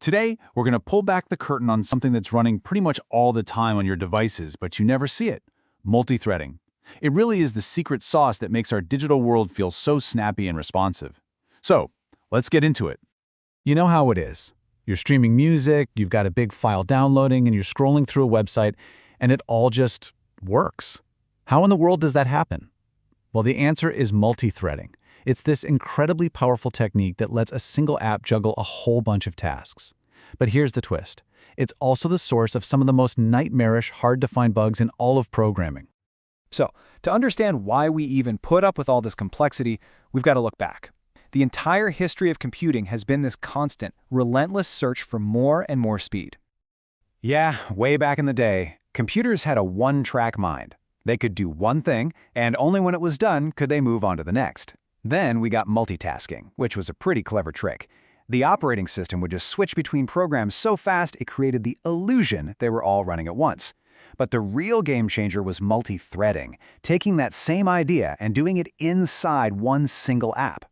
Today, we're going to pull back the curtain on something that's running pretty much all the time on your devices, but you never see it: multithreading. It really is the secret sauce that makes our digital world feel so snappy and responsive. So, let's get into it. You know how it is. You're streaming music, you've got a big file downloading, and you're scrolling through a website, and it all just works. How in the world does that happen? Well, the answer is multithreading. It's this incredibly powerful technique that lets a single app juggle a whole bunch of tasks. But here's the twist. It's also the source of some of the most nightmarish, hard-to-find bugs in all of programming. So, to understand why we even put up with all this complexity, we've got to look back. The entire history of computing has been this constant, relentless search for more and more speed. Yeah, way back in the day, computers had a one-track mind. They could do one thing, and only when it was done could they move on to the next. Then we got multitasking, which was a pretty clever trick. The operating system would just switch between programs so fast it created the illusion they were all running at once. But the real game changer was multithreading, taking that same idea and doing it inside one single app.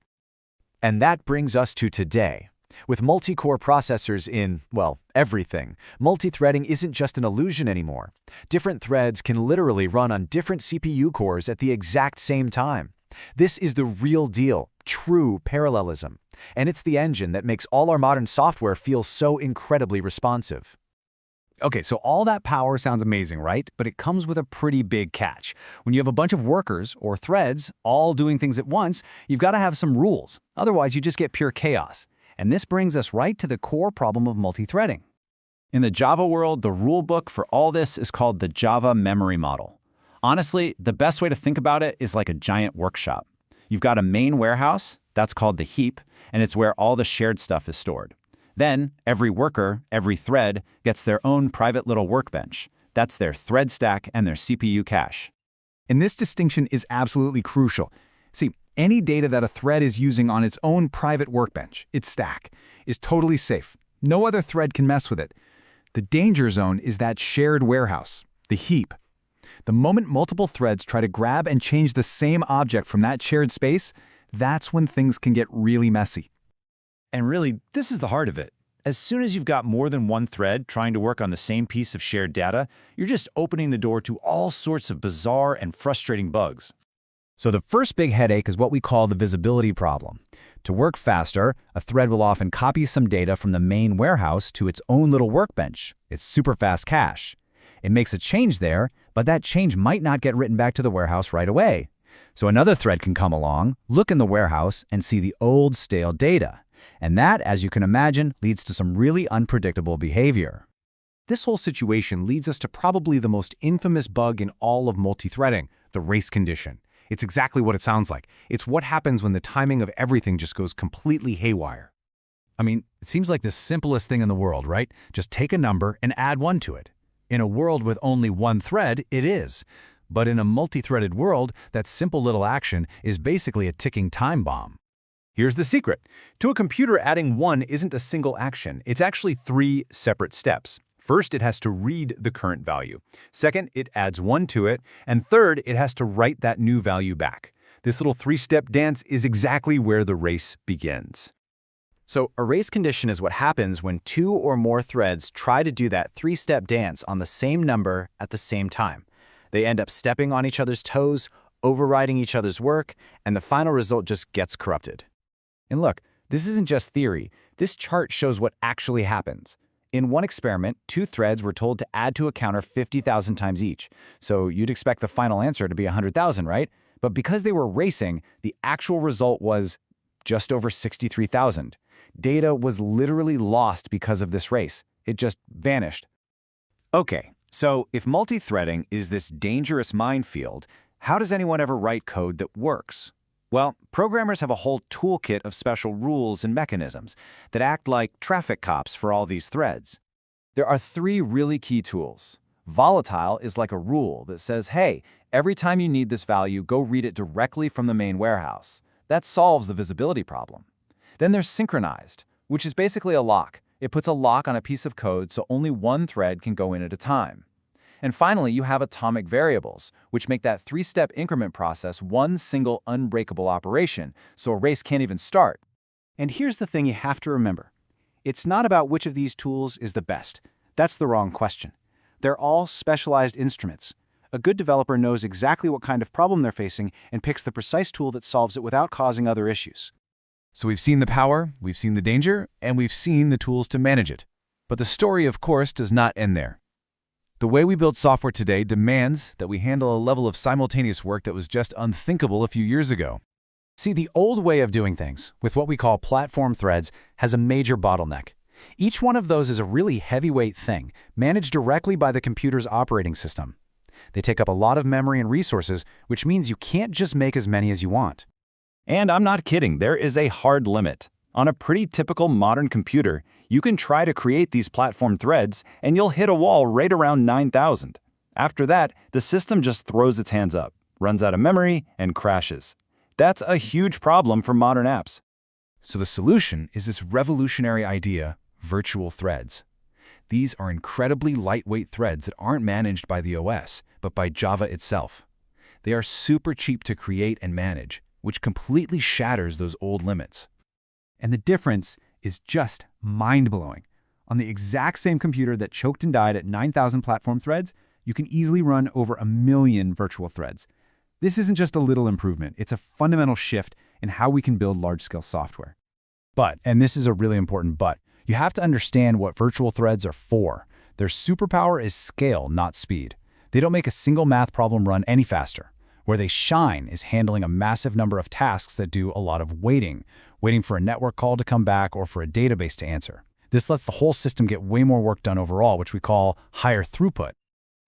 And that brings us to today. With multi-core processors in, well, everything, multithreading isn't just an illusion anymore. Different threads can literally run on different CPU cores at the exact same time. This is the real deal, true parallelism. And it's the engine that makes all our modern software feel so incredibly responsive. Okay, so all that power sounds amazing, right? But it comes with a pretty big catch. When you have a bunch of workers, or threads, all doing things at once, you've got to have some rules. Otherwise, you just get pure chaos. And this brings us right to the core problem of multithreading. In the Java world, the rule book for all this is called the Java memory model. Honestly, the best way to think about it is like a giant workshop. You've got a main warehouse, that's called the heap, and it's where all the shared stuff is stored. Then, every worker, every thread, gets their own private little workbench. That's their thread stack and their CPU cache. And this distinction is absolutely crucial. See, any data that a thread is using on its own private workbench, its stack, is totally safe. No other thread can mess with it. The danger zone is that shared warehouse, the heap. The moment multiple threads try to grab and change the same object from that shared space, that's when things can get really messy. And really, this is the heart of it. As soon as you've got more than one thread trying to work on the same piece of shared data, you're just opening the door to all sorts of bizarre and frustrating bugs. So the first big headache is what we call the visibility problem. To work faster, a thread will often copy some data from the main warehouse to its own little workbench, its super fast cache. It makes a change there, but that change might not get written back to the warehouse right away. So another thread can come along, look in the warehouse, and see the old stale data. And that, as you can imagine, leads to some really unpredictable behavior. This whole situation leads us to probably the most infamous bug in all of multithreading, the race condition. It's exactly what it sounds like. It's what happens when the timing of everything just goes completely haywire. I mean, it seems like the simplest thing in the world, right? Just take a number and add 1 to it. In a world with only one thread, it is. But in a multi-threaded world, that simple little action is basically a ticking time bomb. Here's the secret. To a computer, adding 1 isn't a single action. It's actually 3 separate steps. First, it has to read the current value. Second, it adds 1 to it. And third, it has to write that new value back. This little 3-step dance is exactly where the race begins. So a race condition is what happens when 2 or more threads try to do that 3-step dance on the same number at the same time. They end up stepping on each other's toes, overriding each other's work, and the final result just gets corrupted. And look, this isn't just theory. This chart shows what actually happens. In one experiment, 2 threads were told to add to a counter 50,000 times each. So you'd expect the final answer to be 100,000, right? But because they were racing, the actual result was just over 63,000. Data was literally lost because of this race. It just vanished. Okay, so if multithreading is this dangerous minefield, how does anyone ever write code that works? Well, programmers have a whole toolkit of special rules and mechanisms that act like traffic cops for all these threads. There are 3 really key tools. Volatile is like a rule that says, hey, every time you need this value, go read it directly from the main warehouse. That solves the visibility problem. Then there's synchronized, which is basically a lock. It puts a lock on a piece of code so only one thread can go in at a time. And finally, you have atomic variables, which make that 3-step increment process one single unbreakable operation, so a race can't even start. And here's the thing you have to remember. It's not about which of these tools is the best. That's the wrong question. They're all specialized instruments. A good developer knows exactly what kind of problem they're facing and picks the precise tool that solves it without causing other issues. So we've seen the power, we've seen the danger, and we've seen the tools to manage it. But the story, of course, does not end there. The way we build software today demands that we handle a level of simultaneous work that was just unthinkable a few years ago. See, the old way of doing things, with what we call platform threads, has a major bottleneck. Each one of those is a really heavyweight thing, managed directly by the computer's operating system. They take up a lot of memory and resources, which means you can't just make as many as you want. And I'm not kidding, there is a hard limit. On a pretty typical modern computer, you can try to create these platform threads and you'll hit a wall right around 9,000. After that, the system just throws its hands up, runs out of memory, and crashes. That's a huge problem for modern apps. So the solution is this revolutionary idea, virtual threads. These are incredibly lightweight threads that aren't managed by the OS, but by Java itself. They are super cheap to create and manage, which completely shatters those old limits. And the difference is just mind-blowing. On the exact same computer that choked and died at 9,000 platform threads, you can easily run over 1 million virtual threads. This isn't just a little improvement, it's a fundamental shift in how we can build large-scale software. But, and this is a really important but, you have to understand what virtual threads are for. Their superpower is scale, not speed. They don't make a single math problem run any faster. Where they shine is handling a massive number of tasks that do a lot of waiting for a network call to come back or for a database to answer. This lets the whole system get way more work done overall, which we call higher throughput.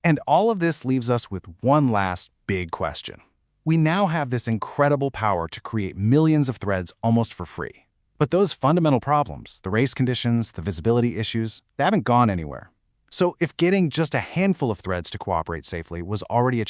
And all of this leaves us with one last big question. We now have this incredible power to create millions of threads almost for free. But those fundamental problems, the race conditions, the visibility issues, they haven't gone anywhere. So if getting just a handful of threads to cooperate safely was already a